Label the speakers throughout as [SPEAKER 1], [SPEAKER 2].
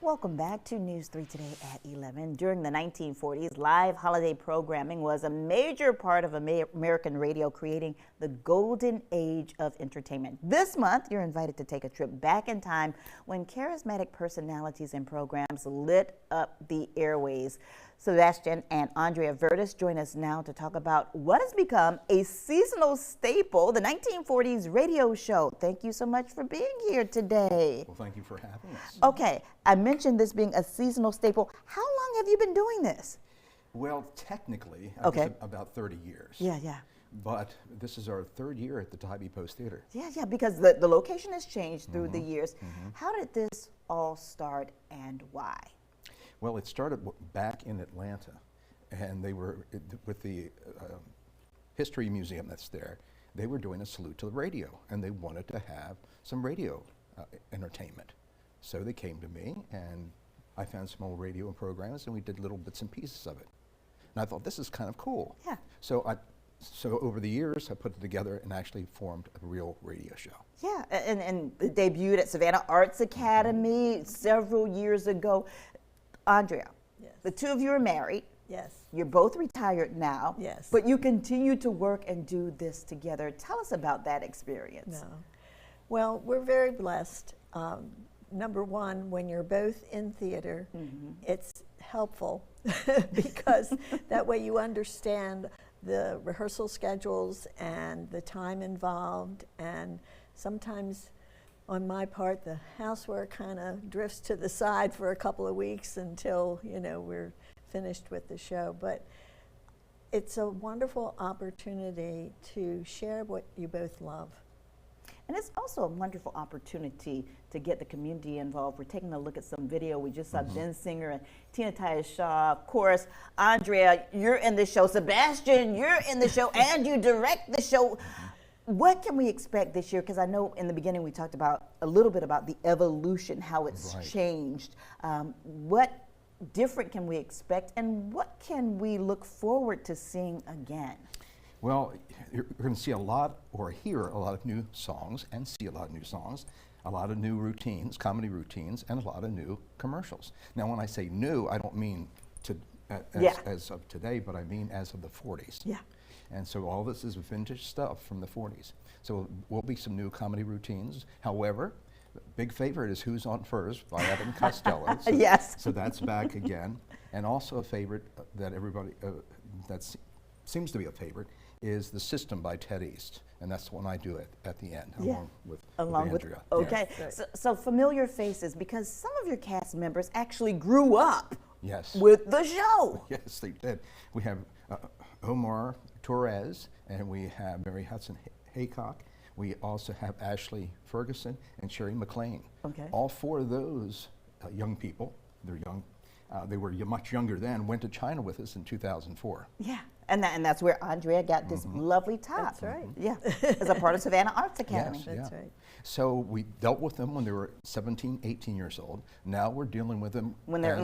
[SPEAKER 1] Welcome back to News 3 Today at 11. During the 1940s, live holiday programming was a major part of American radio, creating the golden age of entertainment. This month, you're invited to take a trip back in time when charismatic personalities and programs lit up the airwaves. Sebastian and Andrea Verdis join us now to talk about what has become a seasonal staple, the 1940s radio show. Thank you so much for being here today.
[SPEAKER 2] Well, thank you for having us.
[SPEAKER 1] Okay, I mentioned this being a seasonal staple. How long have you been doing this?
[SPEAKER 2] Well, technically, about 30 years.
[SPEAKER 1] Yeah.
[SPEAKER 2] But this is our third year at the Tybee Post Theater.
[SPEAKER 1] Yeah, because the location has changed through the years. How did this all start and why?
[SPEAKER 2] Well, it started back in Atlanta, and they were, with the History Museum that's there, they were doing a salute to the radio, and they wanted to have some radio entertainment. So they came to me, and I found some old radio programs, and we did little bits and pieces of it. And I thought, this is kind of cool.
[SPEAKER 1] Yeah.
[SPEAKER 2] So over the years, I put it together and actually formed a real radio show. Yeah,
[SPEAKER 1] and it debuted at Savannah Arts Academy several years ago. Andrea,
[SPEAKER 3] yes.
[SPEAKER 1] The two of you are married.
[SPEAKER 3] Yes.
[SPEAKER 1] You're both retired now.
[SPEAKER 3] Yes.
[SPEAKER 1] But you continue to work and do this together. Tell us about that experience.
[SPEAKER 3] No. Well, we're very blessed. Number one, when you're both in theater, it's helpful because that way you understand the rehearsal schedules and the time involved, and sometimes on my part, the housework kind of drifts to the side for a couple of weeks until, we're finished with the show. But it's a wonderful opportunity to share what you both love.
[SPEAKER 1] And it's also a wonderful opportunity to get the community involved. We're taking a look at some video. We just saw Ben Singer and Tina Shaw. Of course, Andrea, you're in the show. Sebastian, you're in the show, and you direct the show. What can we expect this year? Because I know in the beginning we talked about a little bit about the evolution, how it's changed. What different can we expect, and what can we look forward to seeing again?
[SPEAKER 2] Well, you're going to see a lot, or hear a lot of new songs, and see a lot of new songs, a lot of new routines, comedy routines, and a lot of new commercials. Now, when I say new, I don't mean as of today, but I mean as of the 40s.
[SPEAKER 1] Yeah.
[SPEAKER 2] And so all this is vintage stuff from the 40s. So will be some new comedy routines. However, the big favorite is Who's on First by Evan Costello. So,
[SPEAKER 1] yes.
[SPEAKER 2] So that's back again. And also a favorite that everybody, that seems to be a favorite, is The System by Ted East. And that's the one I do at the end, along with Andrea.
[SPEAKER 1] Okay, so familiar faces, because some of your cast members actually grew up with the show.
[SPEAKER 2] Yes, they did. We have Omar Torres, and we have Mary Hudson Haycock. We also have Ashley Ferguson and Sherry McLean.
[SPEAKER 1] Okay.
[SPEAKER 2] All four of those young people, they're young, they were much younger then, went to China with us in 2004.
[SPEAKER 1] Yeah, and that's where Andrea got this lovely top.
[SPEAKER 3] That's right.
[SPEAKER 1] Yeah, as a part of Savannah Arts Academy.
[SPEAKER 2] Yes,
[SPEAKER 3] That's right.
[SPEAKER 2] So we dealt with them when they were 17, 18 years old. Now we're dealing with them
[SPEAKER 1] when they're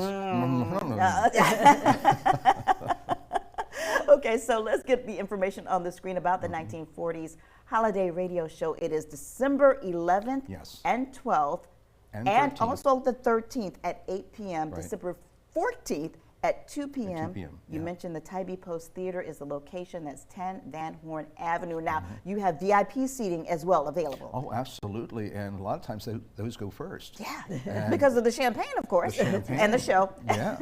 [SPEAKER 1] Okay, so let's get the information on the screen about the 1940s holiday radio show. It is December 11th and 12th, and also the 13th at 8 p.m., December 14th at 2 p.m. You mentioned the Tybee Post Theater is the location. That's 10 Van Horn Avenue. Now, you have VIP seating as well available.
[SPEAKER 2] Oh, absolutely, and a lot of times those go first.
[SPEAKER 1] Yeah, because of the champagne, of course, and the show.
[SPEAKER 2] Yeah.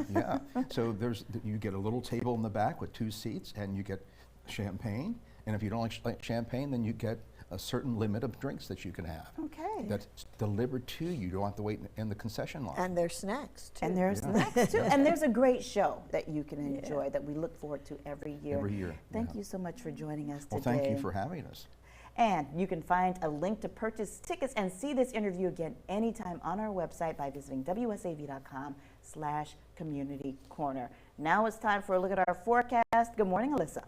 [SPEAKER 2] So you get a little table in the back with 2 seats, and you get champagne. And if you don't like champagne, then you get a certain limit of drinks that you can have.
[SPEAKER 1] Okay.
[SPEAKER 2] That's delivered to you. You don't have to wait in the concession line.
[SPEAKER 3] And there's snacks, too.
[SPEAKER 1] And there's snacks, too. And there's a great show that you can enjoy that we look forward to every year.
[SPEAKER 2] Every year.
[SPEAKER 1] Thank you so much for joining us today.
[SPEAKER 2] Well, thank you for having us.
[SPEAKER 1] And you can find a link to purchase tickets and see this interview again anytime on our website by visiting WSAV.com/community corner. Now it's time for a look at our forecast. Good morning, Alyssa.